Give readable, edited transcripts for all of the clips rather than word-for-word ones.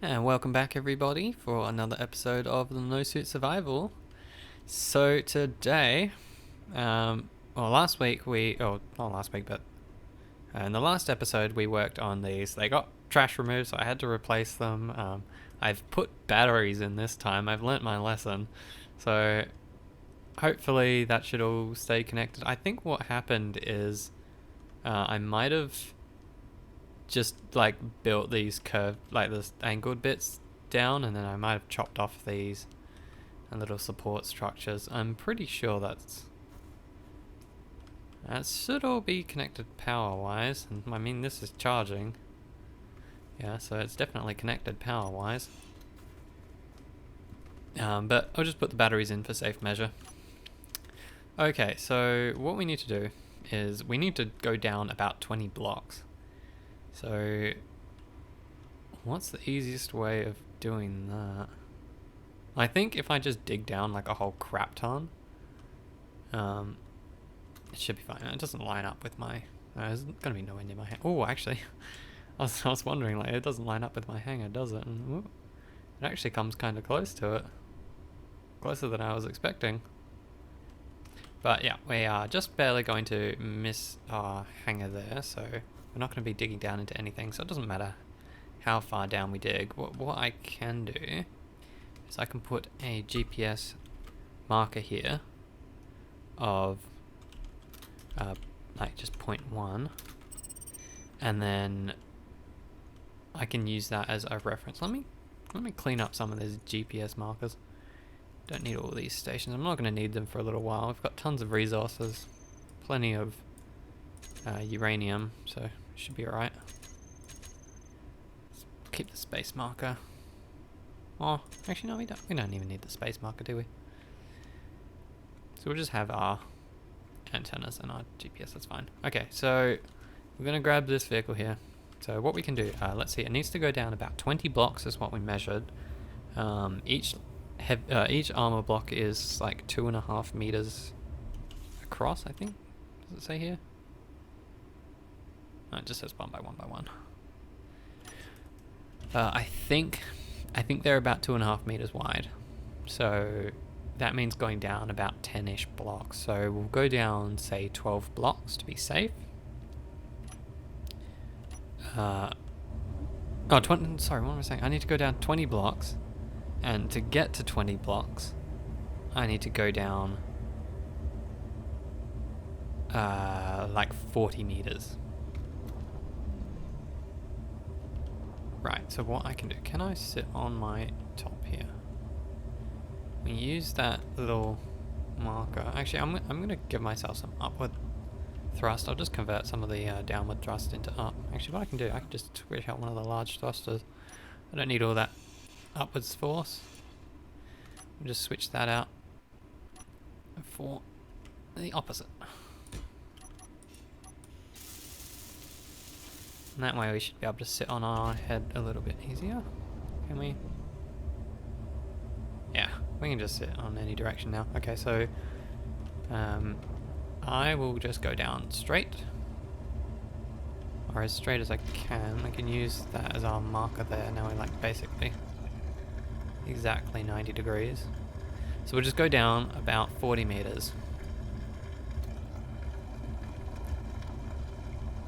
And welcome back everybody for another episode of the No Suit Survival. So today, last week not last week, but in the last episode we worked on these. They got trash removed, so I had to replace them. I've put batteries in this time. I've learnt my lesson. So hopefully that should all stay connected. I think what happened is I might have just like built these curved, like this angled bits down, and then I might have chopped off these little support structures. I'm pretty sure that should all be connected power wise, and I mean this is charging, yeah, so it's definitely connected power wise. But I'll just put the batteries in for safe measure. Okay, so what we need to do is we need to go down about 20 blocks. So what's the easiest way of doing that? I think if I just dig down like a whole crap ton, it should be fine. It doesn't line up with my... there's going to be nowhere near my... Oh, actually, I was wondering, like, it doesn't line up with my hanger, does it? And it actually comes kind of close to it. Closer than I was expecting. But yeah, we are just barely going to miss our hanger there, so we're not going to be digging down into anything, so it doesn't matter how far down we dig. What I can do is I can put a GPS marker here of like just 0.1, and then I can use that as a reference. Let me clean up some of these GPS markers. Don't need all these stations. I'm not going to need them for a little while. We've got tons of resources, plenty of uranium, so should be alright. Let's keep the space marker. Oh, actually no, we don't even need the space marker, do we? So we'll just have our antennas and our GPS, that's fine. Okay, so we're going to grab this vehicle here. So what we can do, let's see, it needs to go down about 20 blocks is what we measured. Each armor block is like 2.5 meters across, I think. Does it say here? No, it just says 1 by 1 by 1. I think they're about 2.5 meters wide. So that means going down about 10-ish blocks. So we'll go down, say, 12 blocks to be safe. 20, sorry, what am I saying? I need to go down 20 blocks. And to get to 20 blocks, I need to go down like 40 meters. Right, so what I can do, can I sit on my top here? We use that little marker. Actually, I'm going to give myself some upward thrust. I'll just convert some of the downward thrust into up. Actually, what I can do, I can just switch out one of the large thrusters. I don't need all that upwards force. We'll just switch that out for the opposite. And that way we should be able to sit on our head a little bit easier. Can we? Yeah, we can just sit on any direction now. Okay, so I will just go down straight. Or as straight as I can. I can use that as our marker there. Now we're like basically exactly 90 degrees. So we'll just go down about 40 meters.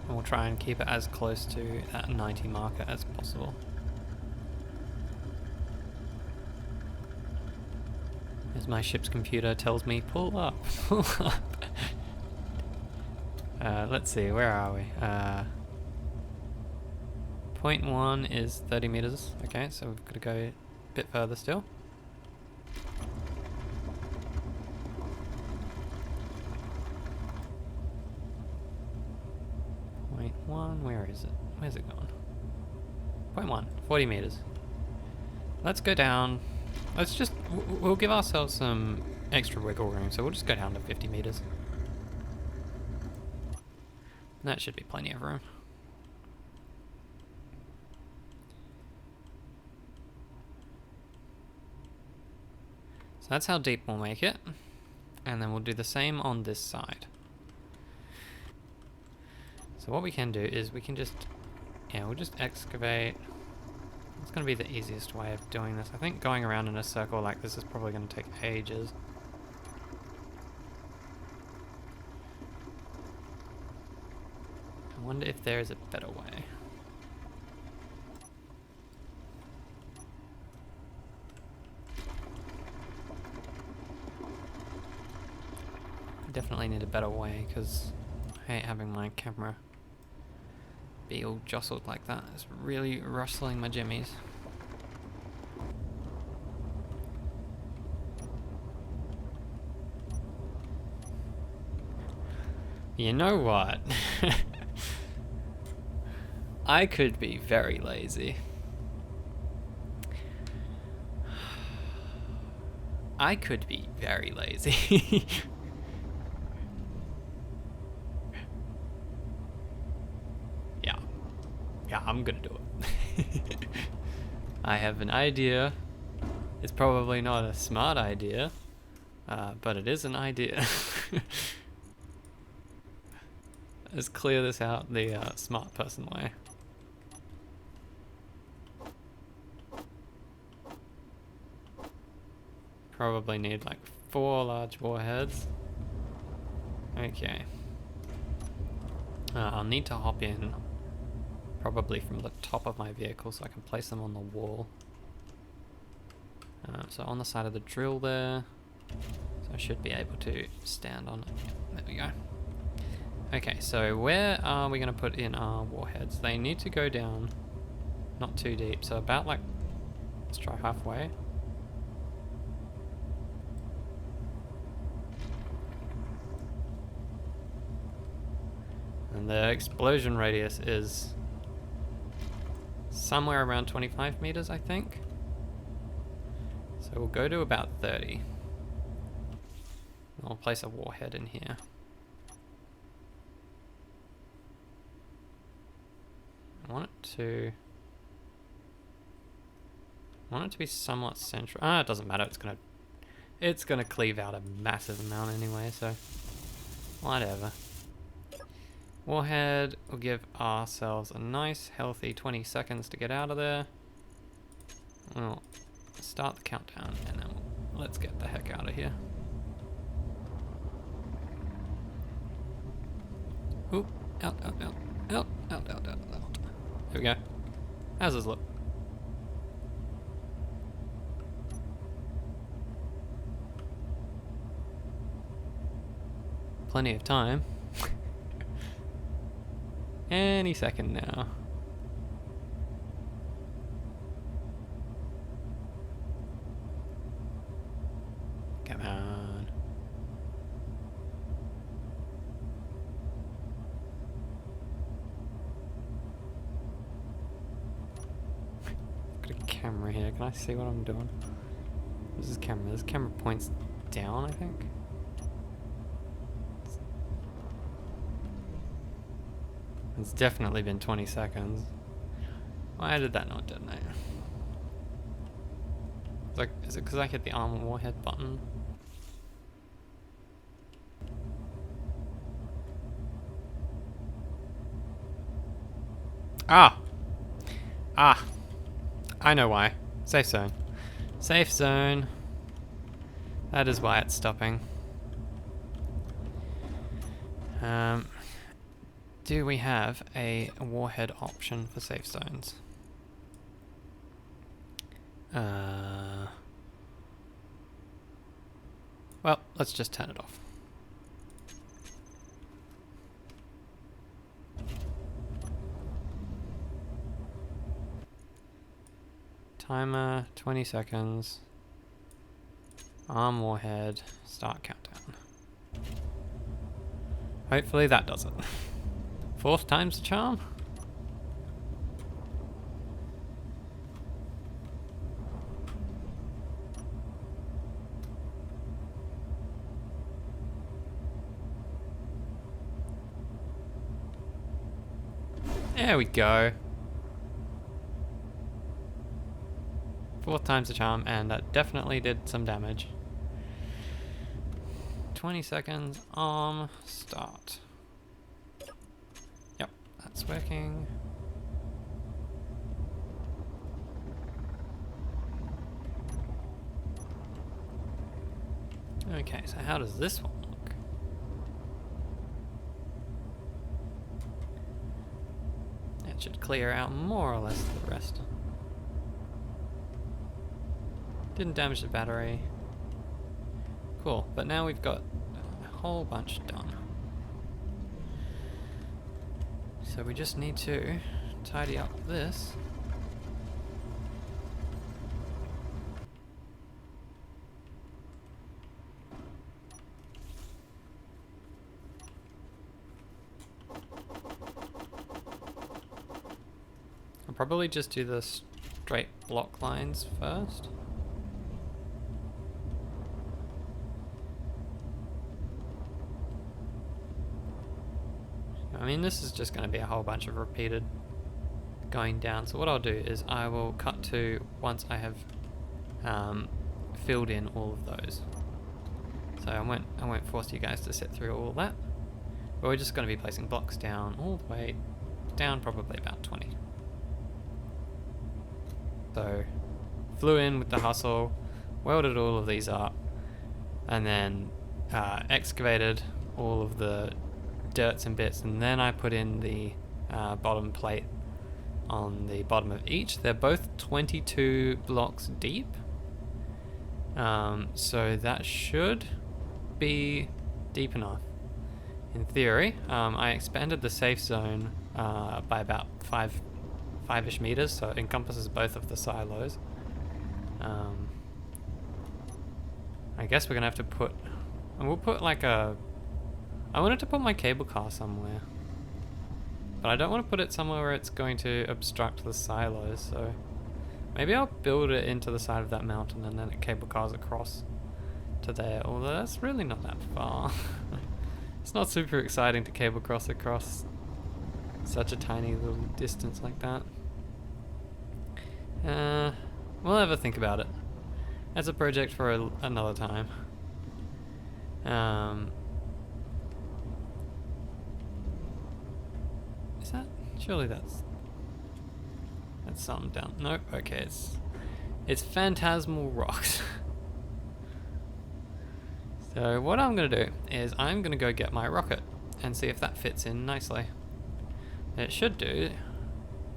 And we'll try and keep it as close to that 90 marker as possible. As my ship's computer tells me, pull up, pull up. Let's see, where are we? 0.1 is 30 meters. Okay, so we've got to go a bit further still. Where is it? Where's it going? 0.1, 40 meters. Let's go down. We'll give ourselves some extra wiggle room, so we'll just go down to 50 meters. That should be plenty of room. So that's how deep we'll make it. And then we'll do the same on this side. So what we can do is we can just, we'll just excavate. Let's going to be the easiest way of doing this. I think going around in a circle like this is probably going to take ages. I wonder if there is a better way. I definitely need a better way because I hate having my camera be all jostled like that. It's really rustling my jimmies. You know what? I could be very lazy. I could be very lazy. Yeah, I'm gonna do it. I have an idea. It's probably not a smart idea, but it is an idea. Let's clear this out the smart person way. Probably need like 4 large warheads. Okay. I'll need to hop in probably from the top of my vehicle so I can place them on the wall. So on the side of the drill there. So I should be able to stand on it. There we go. Okay, so where are we going to put in our warheads? They need to go down not too deep, so about like, let's try halfway. And the explosion radius is somewhere around 25 meters, I think. So we'll go to about 30. I'll place a warhead in here. I want it to be somewhat central. It doesn't matter. It's gonna cleave out a massive amount anyway, so whatever. Warhead will give ourselves a nice healthy 20 seconds to get out of there. We'll start the countdown and then let's get the heck out of here. Oop, out. There we go. How's this look? Plenty of time. Any second now. Come on. Got a camera here. Can I see what I'm doing? This is camera. This camera points down, I think. It's definitely been 20 seconds. Why did that not detonate? Is it because I hit the armor warhead button? Ah! I know why. Safe zone. Safe zone. That is why it's stopping. Do we have a warhead option for safe zones? Well, let's just turn it off. Timer, 20 seconds. Arm warhead, start countdown. Hopefully that does it. 4th time's the charm? There we go. 4th time's the charm, and that definitely did some damage. 20 seconds, arm, start. Yep, that's working. Okay, so how does this one look? It should clear out more or less the rest. Didn't damage the battery. Cool, but now we've got a whole bunch done. So we just need to tidy up this. I'll probably just do the straight block lines first. I mean, this is just going to be a whole bunch of repeated going down. So what I'll do is I will cut to once I have filled in all of those. So I won't force you guys to sit through all that. But we're just going to be placing blocks down all the way down, probably about 20. So flew in with the hustle, welded all of these up, and then excavated all of the dirts and bits, and then I put in the bottom plate on the bottom of each. They're both 22 blocks deep, so that should be deep enough in theory. I expanded the safe zone by about five-ish meters, so it encompasses both of the silos. I guess we're gonna have to put, and we'll put like a, I wanted to put my cable car somewhere, but I don't want to put it somewhere where it's going to obstruct the silos, so maybe I'll build it into the side of that mountain and then it cable cars across to there, although that's really not that far. It's not super exciting to cable cross across such a tiny little distance like that. We'll have a think about it. That's a project for another time. Is that? Surely that's something down. Nope. Okay, it's phantasmal rocks. So what I'm gonna do is I'm gonna go get my rocket and see if that fits in nicely. It should do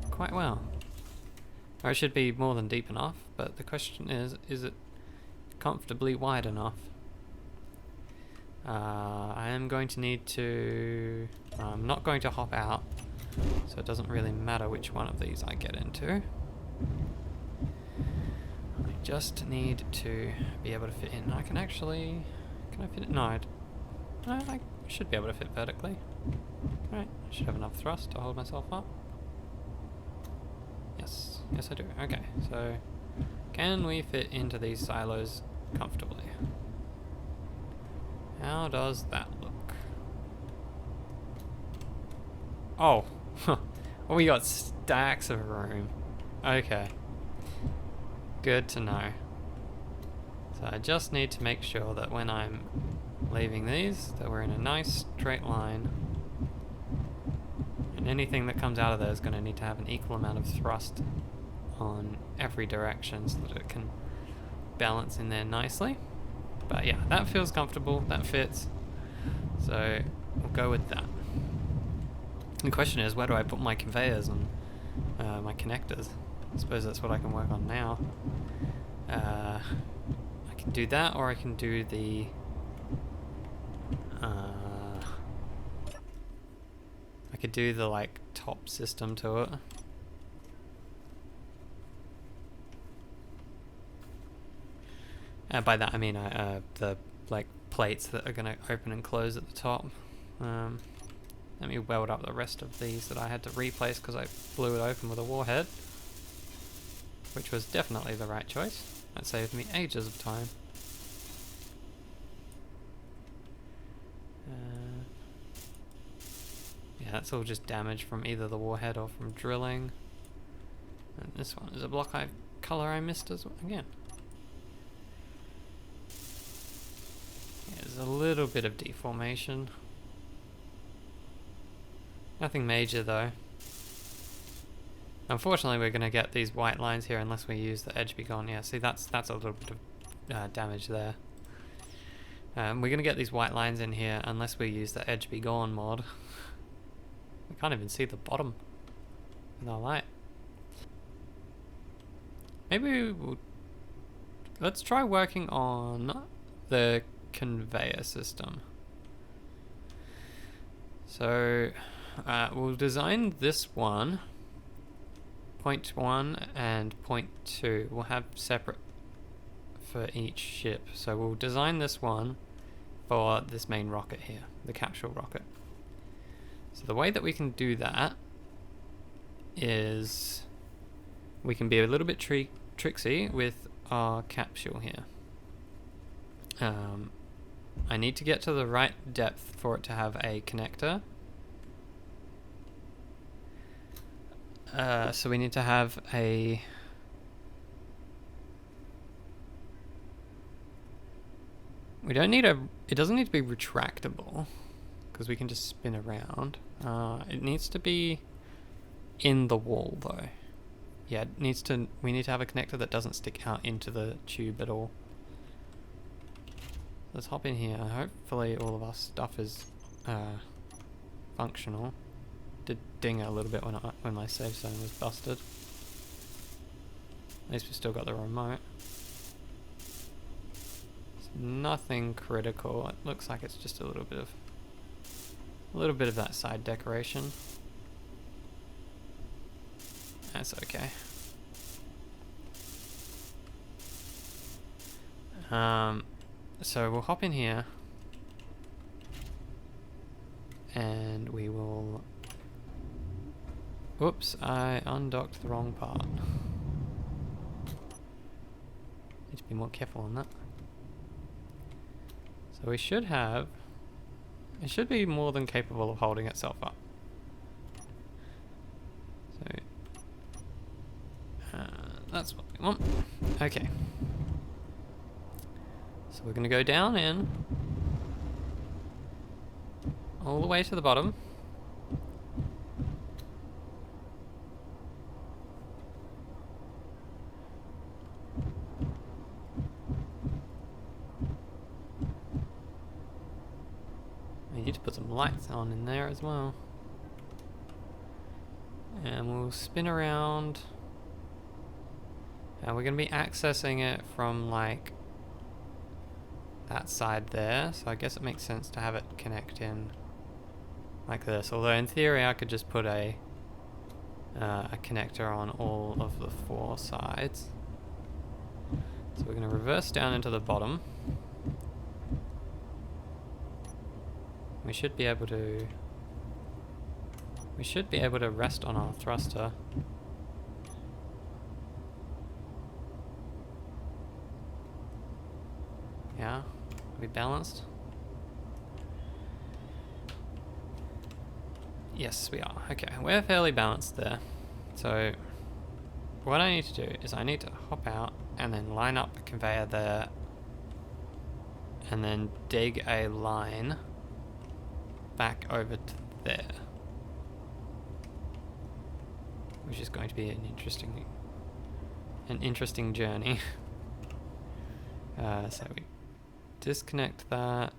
quite well. Or it should be more than deep enough, but the question is it comfortably wide enough? I am going to need to, I'm not going to hop out, so it doesn't really matter which one of these I get into. I just need to be able to fit in. I can actually, can I fit it? No, I should be able to fit vertically. Right, I should have enough thrust to hold myself up. Yes, yes I do. Okay, so can we fit into these silos comfortably? How does that look? Oh, well, we got stacks of room. Okay, good to know. So I just need to make sure that when I'm leaving these, that we're in a nice straight line. And anything that comes out of there is going to need to have an equal amount of thrust on every direction so that it can balance in there nicely. But yeah, that feels comfortable, that fits. So we'll go with that. The question is, where do I put my conveyors and my connectors? I suppose that's what I can work on now. I can do that, or I can do the I could do the like top system to it. By that I mean the like plates that are going to open and close at the top. Let me weld up the rest of these that I had to replace because I blew it open with a warhead, which was definitely the right choice. That saved me ages of time. Yeah, that's all just damage from either the warhead or from drilling. And this one is a block color I missed as well, again. Yeah, there's a little bit of deformation. Nothing major though. Unfortunately, we're going to get these white lines here unless we use the edge be gone. Yeah, see, that's a little bit of damage there. We're gonna get these white lines in here unless we use the Edge Be Gone mod. We can't even see the bottom with our light. Maybe let's try working on the conveyor system. So we'll design this one. Point 1 and point 2 we'll have separate for each ship. So we'll design this one for this main rocket here, the capsule rocket. So the way that we can do that is we can be a little bit tricksy with our capsule here. I need to get to the right depth for it to have a connector. So we need to have a... We don't need a... It doesn't need to be retractable, because we can just spin around. It needs to be in the wall, though. Yeah, it needs to... We need to have a connector that doesn't stick out into the tube at all. Let's hop in here. Hopefully all of our stuff is functional. Did ding a little bit when my save zone was busted. At least we still got the remote. It's nothing critical. It looks like it's just a little bit of that side decoration. That's okay. So we'll hop in here and we will... Whoops, I undocked the wrong part. Need to be more careful on that. So we should have... It should be more than capable of holding itself up. So... that's what we want. Okay. So we're going to go down in all the way to the bottom. I need to put some lights on in there as well. And we'll spin around. And we're going to be accessing it from like that side there, so I guess it makes sense to have it connect in like this. Although in theory I could just put a connector on all of the 4 sides. So we're going to reverse down into the bottom. We should be able to rest on our thruster. Yeah, are we balanced? Yes, we are. Okay, we're fairly balanced there. So what I need to do is I need to hop out and then line up the conveyor there and then dig a line back over to there, which is going to be an interesting journey. So we disconnect that,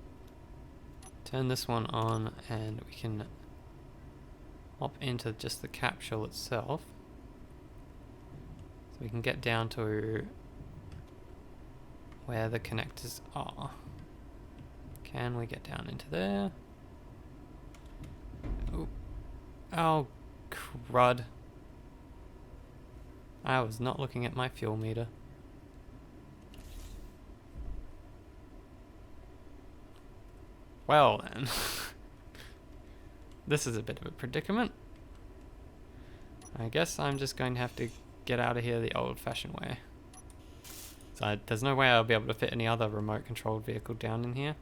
turn this one on, and we can hop into just the capsule itself. So we can get down to where the connectors are. Can we get down into there? Ooh. Oh, crud. I was not looking at my fuel meter. Well then, this is a bit of a predicament. I guess I'm just going to have to get out of here the old-fashioned way. So there's no way I'll be able to fit any other remote-controlled vehicle down in here.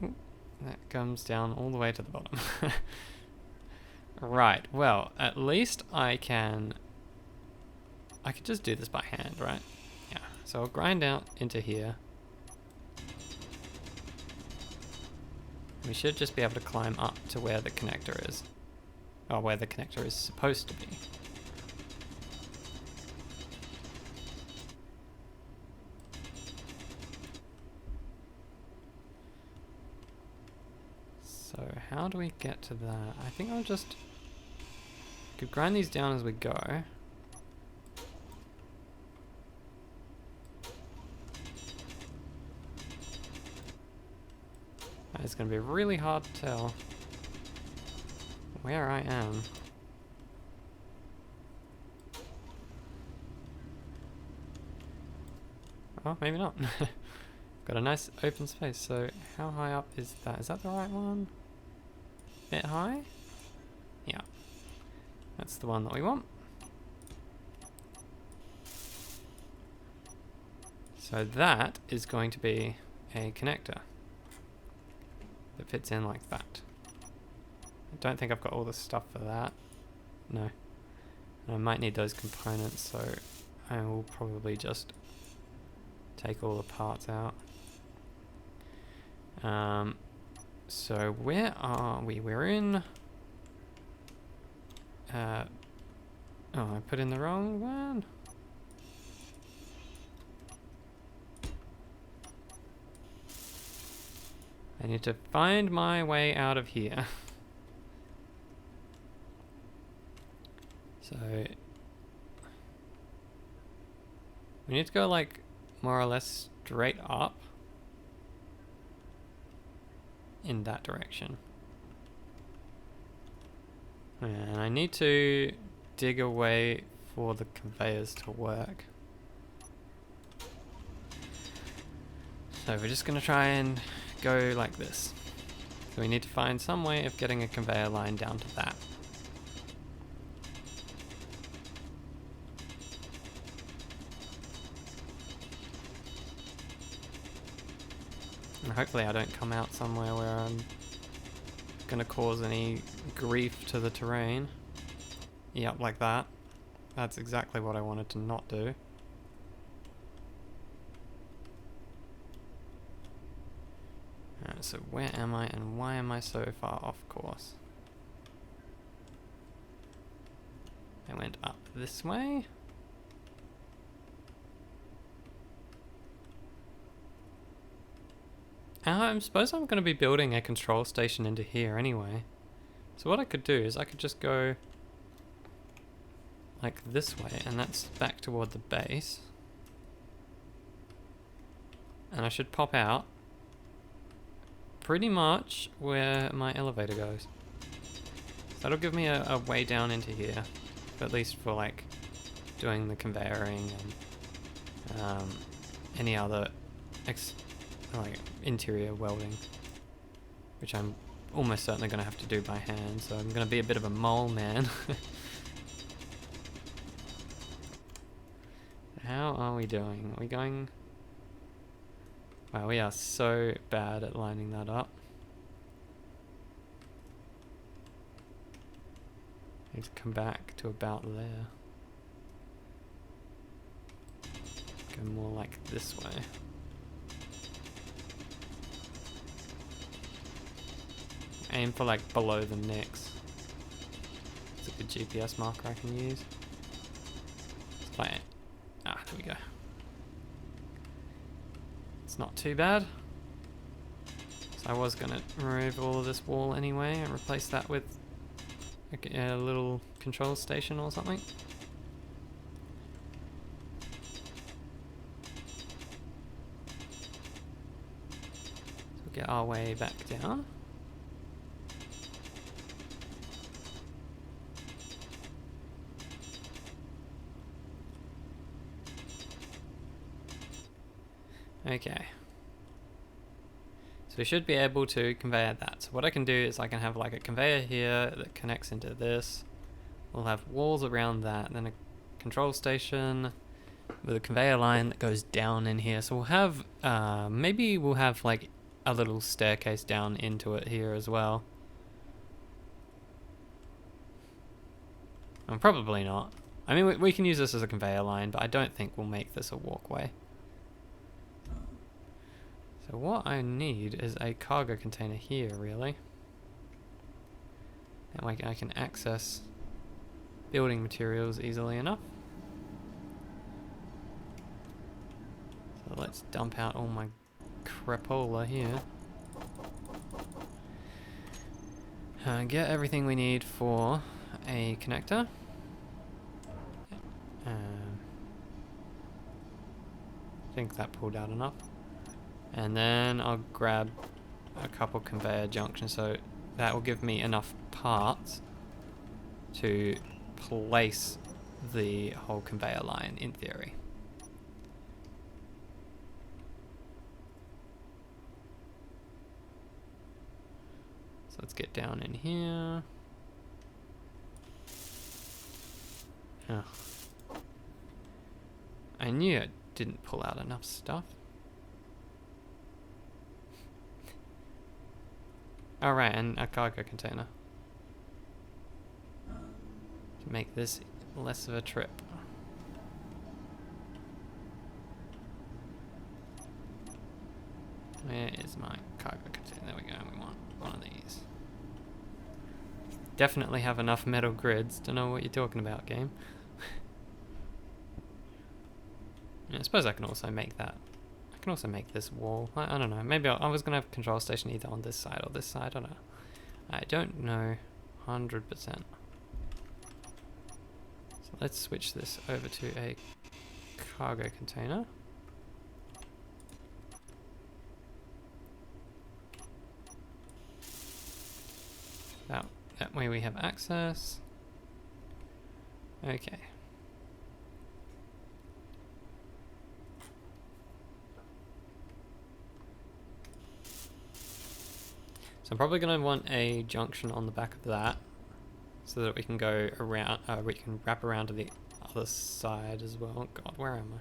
Ooh, that comes down all the way to the bottom. Right, well, at least I could just do this by hand, right? Yeah, so I'll grind out into here. We should just be able to climb up to where the connector is. Or where the connector is supposed to be. how do we get to that? I think I'll just could grind these down as we go. It's going to be really hard to tell where I am. Oh, maybe not. Got a nice open space, so how high up is that? Is that the right one? Bit high? Yeah. That's the one that we want. So that is going to be a connector that fits in like that. I don't think I've got all the stuff for that. No. And I might need those components, so I will probably just take all the parts out. So where are we? We're in... oh, I put in the wrong one. I need to find my way out of here. So we need to go like more or less straight up in that direction. And I need to dig a way for the conveyors to work. So we're just going to try and go like this. So we need to find some way of getting a conveyor line down to that. And hopefully I don't come out somewhere where I'm going to cause any grief to the terrain. Yep, like that. That's exactly what I wanted to not do. Alright, so where am I and why am I so far off course? I went up this way. I suppose I'm going to be building a control station into here anyway. So what I could do is I could just go like this way, and that's back toward the base. And I should pop out pretty much where my elevator goes. So that'll give me a way down into here, at least for like doing the conveying and any other like interior welding, which I'm almost certainly going to have to do by hand, so I'm going to be a bit of a mole man. How are we doing? Are we going... Wow, we are so bad at lining that up. Need to come back to about there. Go more like this way. Aim for like below the necks. It's a good GPS marker I can use. Let's play it. Ah, there we go. It's not too bad. So I was going to remove all of this wall anyway and replace that with a little control station or something. So we'll get our way back down. Okay. So we should be able to convey that. So what I can do is I can have like a conveyor here that connects into this. We'll have walls around that, then a control station with a conveyor line that goes down in here. So we'll have, maybe we'll have like a little staircase down into it here as well. And probably not. I mean, we can use this as a conveyor line, but I don't think we'll make this a walkway. So what I need is a cargo container here, really. And I can access building materials easily enough. So let's dump out all my crapola here. Get everything we need for a connector. I think that pulled out enough. And then I'll grab a couple conveyor junctions, so that will give me enough parts to place the whole conveyor line in theory. So let's get down in here. Oh. I knew it didn't pull out enough stuff. Alright, and a cargo container. To make this less of a trip. Where is my cargo container? There we go, we want one of these. Definitely have enough metal grids to know what you're talking about, game. Yeah, I suppose I can also make that. I can also make this wall. I don't know. Maybe I was going to have a control station either on this side or this side. I don't know. I don't know 100%. So let's switch this over to a cargo container. That way we have access. Okay. So I'm probably going to want a junction on the back of that, so that we can go around, we can wrap around to the other side as well. God, where am I?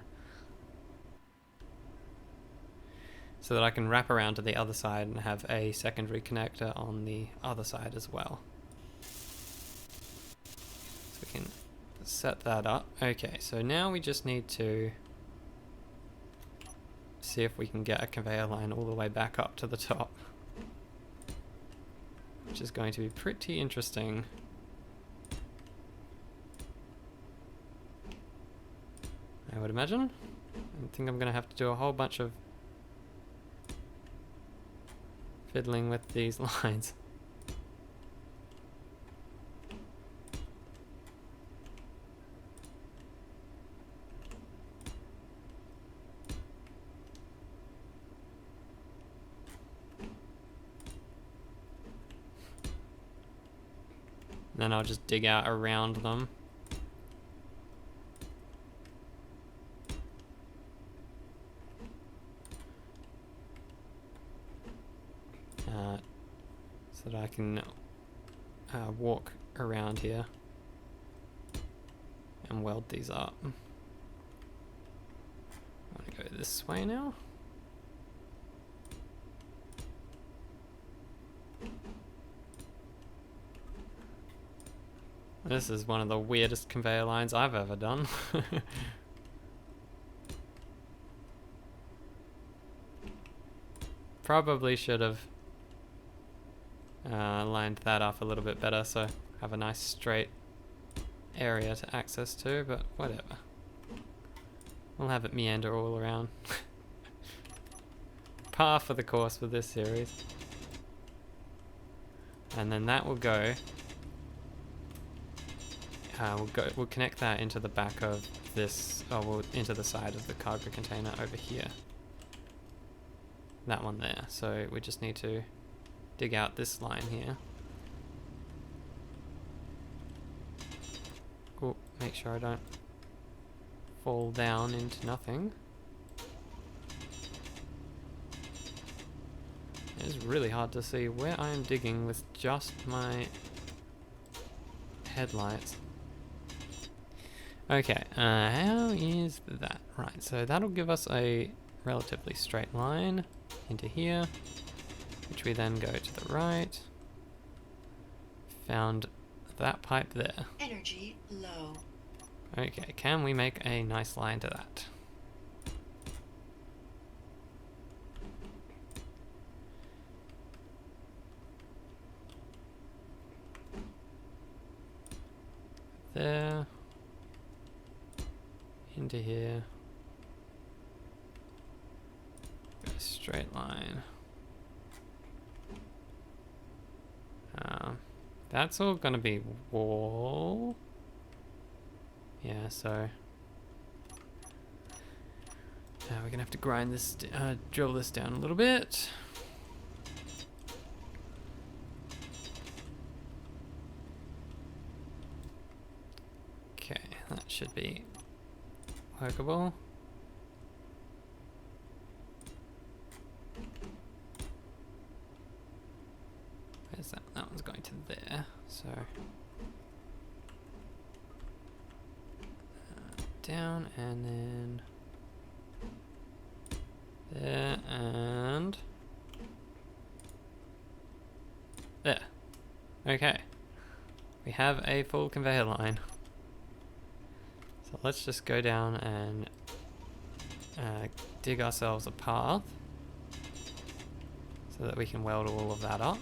So that I can wrap around to the other side and have a secondary connector on the other side as well. So we can set that up. Okay, so now we just need to see if we can get a conveyor line all the way back up to the top, which is going to be pretty interesting. I would imagine. I think I'm going to have to do a whole bunch of fiddling with these lines. Then I'll just dig out around them. So that I can walk around here and weld these up. I want to go this way now. This is one of the weirdest conveyor lines I've ever done. Probably should have lined that up a little bit better so have a nice straight area to access to, but whatever. We'll have it meander all around. Par for the course with this series. And then that will go. We'll connect that into the back of this, into the side of the cargo container over here. That one there. So we just need to dig out this line here. Oh, make sure I don't fall down into nothing. It's really hard to see where I am digging with just my headlights. Okay, how is that? Right, so that'll give us a relatively straight line into here, which we then go to the right. Found that pipe there. Energy low. Okay, can we make a nice line to that? There. Into here. Go straight line. That's all gonna be wall. Yeah, so we're gonna have to grind this, drill this down a little bit. Okay, that should be workable. Where's that? That one's going to there, so down and then there and there. Okay, we have a full conveyor line. So let's just go down and dig ourselves a path so that we can weld all of that up.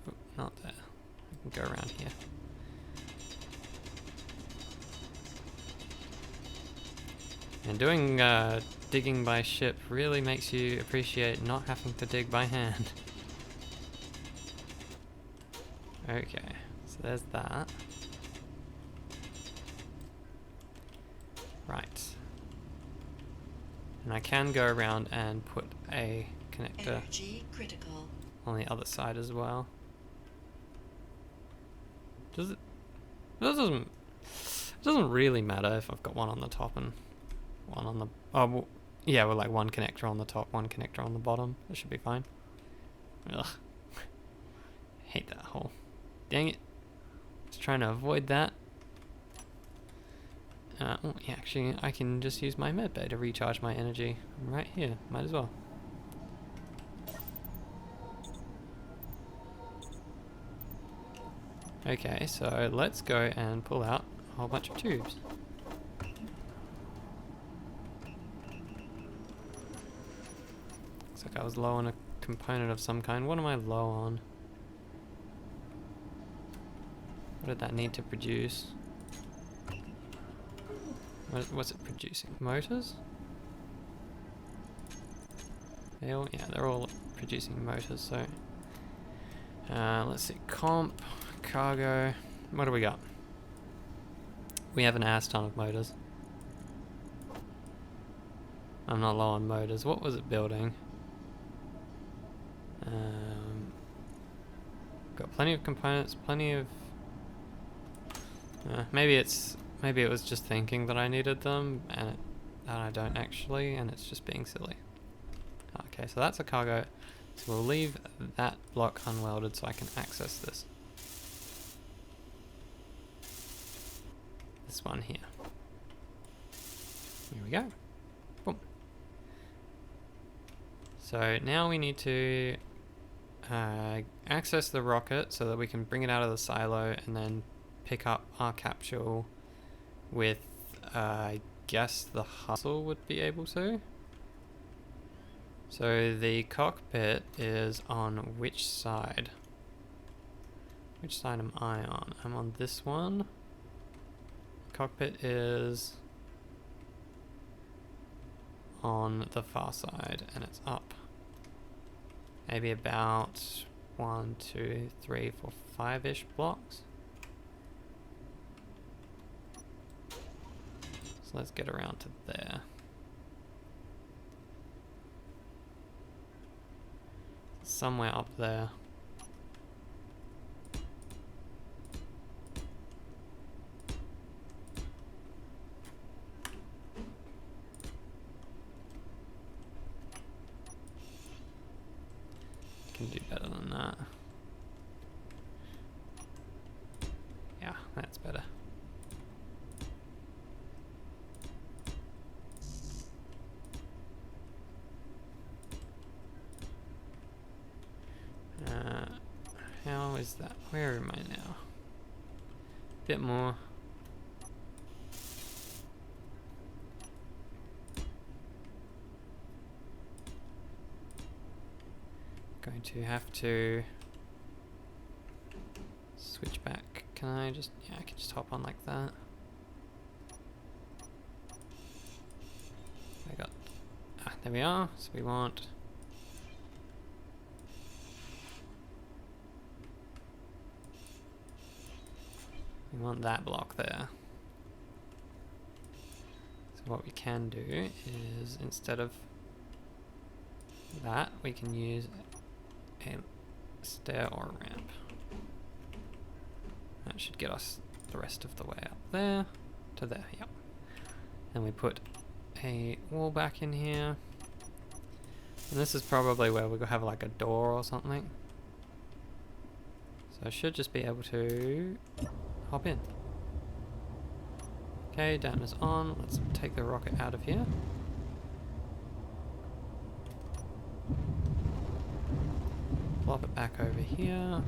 Oop, not there. I can go around here. And doing digging by ship really makes you appreciate not having to dig by hand. Okay, so there's that. Right. And I can go around and put a connector Energy critical. on the other side as well. Does it? It doesn't really matter if I've got one on the top and one on the... Oh, well, yeah, well, like one connector on the top, one connector on the bottom. That should be fine. Ugh. Hate that hole. Dang it. Just trying to avoid that. Oh, yeah, actually, I can just use my medbay to recharge my energy. I'm right here. Might as well. Okay, so let's go and pull out a whole bunch of tubes. Looks like I was low on a component of some kind. What am I low on? What did that need to produce? What's it producing? Motors? They're all producing motors, so... let's see, comp, cargo, what do we got? We have an ass ton of motors. I'm not low on motors. What was it building? Got plenty of components, plenty of... maybe it was just thinking that I needed them, and I don't actually, and it's just being silly. Okay, so that's a cargo. So we'll leave that block unwelded so I can access this. This one here. Here we go. Boom. So now we need to access the rocket so that we can bring it out of the silo and then pick up our capsule with, I guess the hustle would be able to. So the cockpit is on which side? Which side am I on? I'm on this one. Cockpit is on the far side and it's up. Maybe about 1, 2, 3, 4, 5-ish blocks. So let's get around to there. Somewhere up there. Can do better than that. Yeah, that's better. How is that? Where am I now? Bit more. Going to have to switch back. Can I just... Yeah, I can just hop on like that. there we are. So we want that block there. So what we can do is, instead of that, we can use a stair or a ramp. That should get us the rest of the way up there to there. Yep. And we put a wall back in here. And this is probably where we'll have like a door or something. So I should just be able to hop in. Okay, dampeners on. Let's take the rocket out of here. Plop it back over here.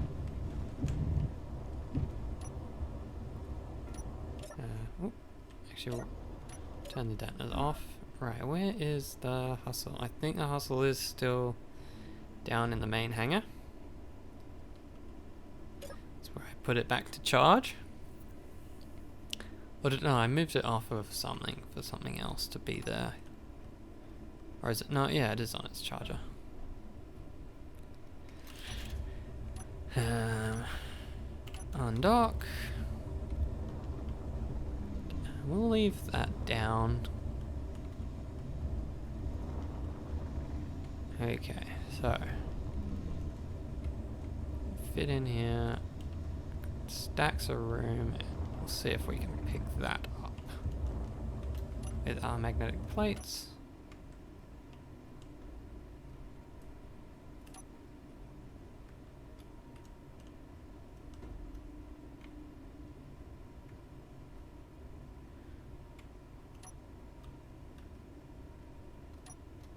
Actually, we'll turn the dampeners off. Right, where is the hustle? I think the hustle is still down in the main hangar. That's where I put it back to charge. Or no, I moved it off of something for something else to be there. Or is it? No, yeah, it is on its charger. Undock. We'll leave that down. Okay, so fit in here. Stacks of room. We'll see if we can pick that up with our magnetic plates.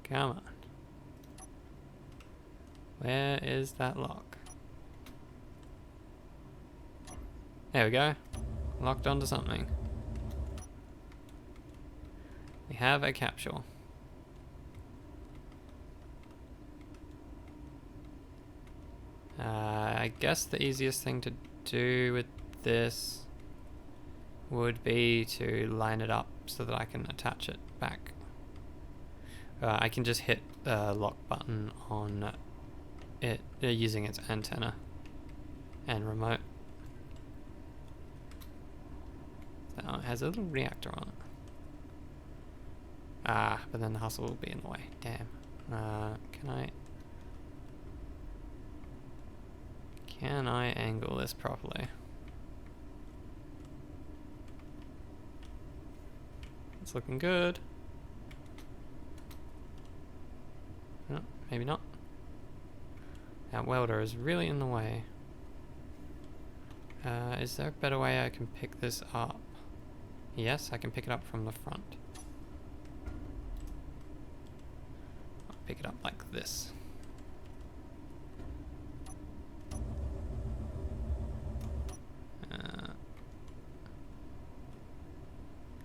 Come on. Where is that lock? There we go. Locked onto something. We have a capsule. I guess the easiest thing to do with this would be to line it up so that I can attach it back. I can just hit the lock button on it using its antenna and remote. So it has a little reactor on it. Ah, but then the hustle will be in the way. Damn. Can I angle this properly? It's looking good. No, maybe not. That welder is really in the way. Is there a better way I can pick this up? Yes, I can pick it up from the front. I'll pick it up like this.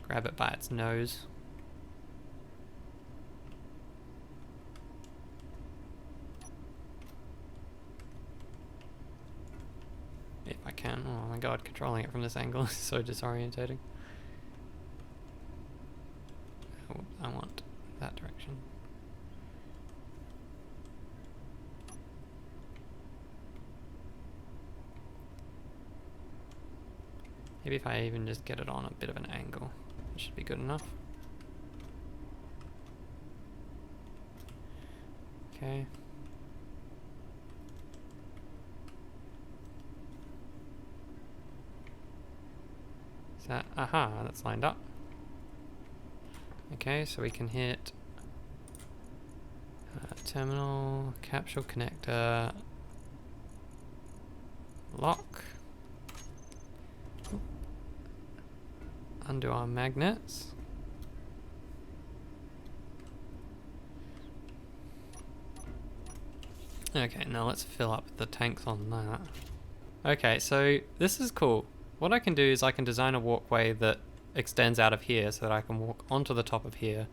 Grab it by its nose. If I can. Oh my god, controlling it from this angle is so disorientating. Oh, I want that direction. Maybe if I even just get it on a bit of an angle, it should be good enough. Okay. Is that, aha, that's lined up. Okay, so we can hit terminal, capsule connector, lock, undo our magnets. Okay, now let's fill up the tanks on that. Okay, so this is cool. What I can do is I can design a walkway that extends out of here so that I can walk onto the top of here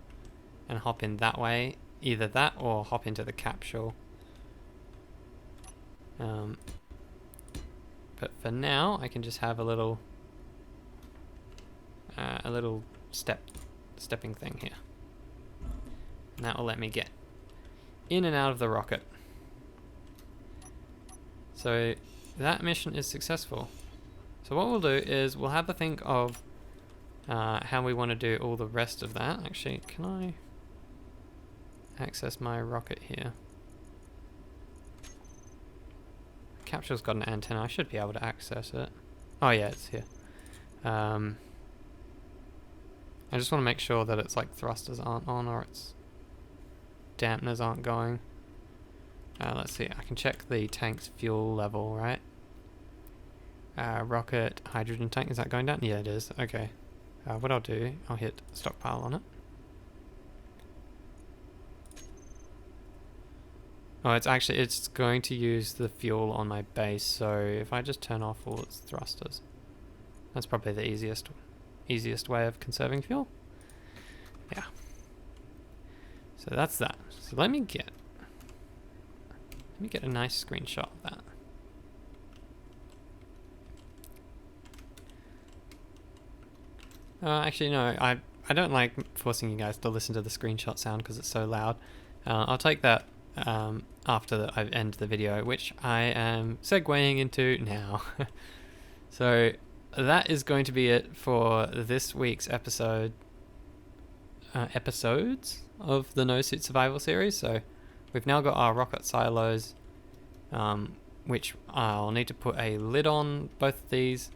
and hop in that way. Either that or hop into the capsule. But for now, I can just have a little stepping thing here. And that will let me get in and out of the rocket. So that mission is successful. So what we'll do is we'll have a think of how we want to do all the rest of that. Actually, can I access my rocket here? Capsule's got an antenna. I should be able to access it. Oh yeah, it's here. I just want to make sure that it's like thrusters aren't on or its dampeners aren't going. Let's see, I can check the tank's fuel level, right? Rocket hydrogen tank, is that going down? Yeah, it is. Okay. What I'll do, I'll hit stockpile on it. Oh, it's going to use the fuel on my base, so if I just turn off all its thrusters, that's probably the easiest way of conserving fuel. Yeah. So that's that. So let me get a nice screenshot of that. Actually, no, I don't like forcing you guys to listen to the screenshot sound because it's so loud. I'll take that after I end the video, which I am segueing into now. So that is going to be it for this week's episodes of the No Suit Survival series. So we've now got our rocket silos, which I'll need to put a lid on both of these.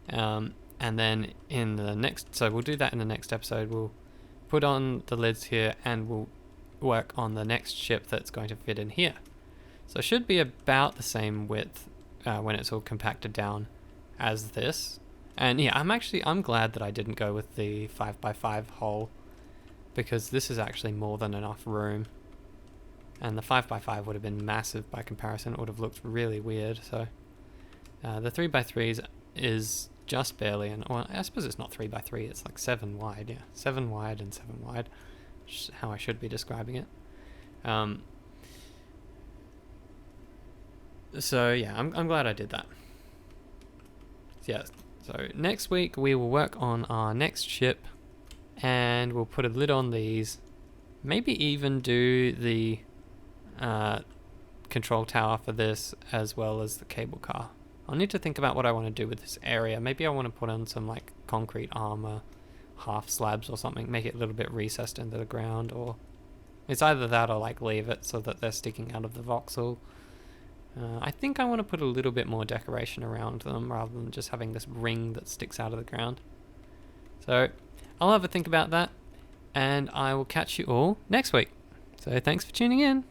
And then in the next, so we'll do that in the next episode. We'll put on the lids here and we'll work on the next ship that's going to fit in here. So it should be about the same width when it's all compacted down as this. And yeah, I'm glad that I didn't go with the 5x5 hull, because this is actually more than enough room. And the 5x5 would have been massive by comparison. It would have looked really weird. So the 3x3s is just barely, and well, I suppose it's not 3x3, it's like 7 wide, yeah, 7 wide and 7 wide, which is how I should be describing it. So yeah, I'm glad I did that. Yeah, so next week we will work on our next ship, and we'll put a lid on these, maybe even do the control tower for this as well as the cable car. I'll need to think about what I want to do with this area. Maybe I want to put on some like concrete armor, half slabs or something, make it a little bit recessed into the ground, or it's either that or like leave it so that they're sticking out of the voxel. I think I want to put a little bit more decoration around them rather than just having this ring that sticks out of the ground. So I'll have a think about that, and I will catch you all next week. So thanks for tuning in.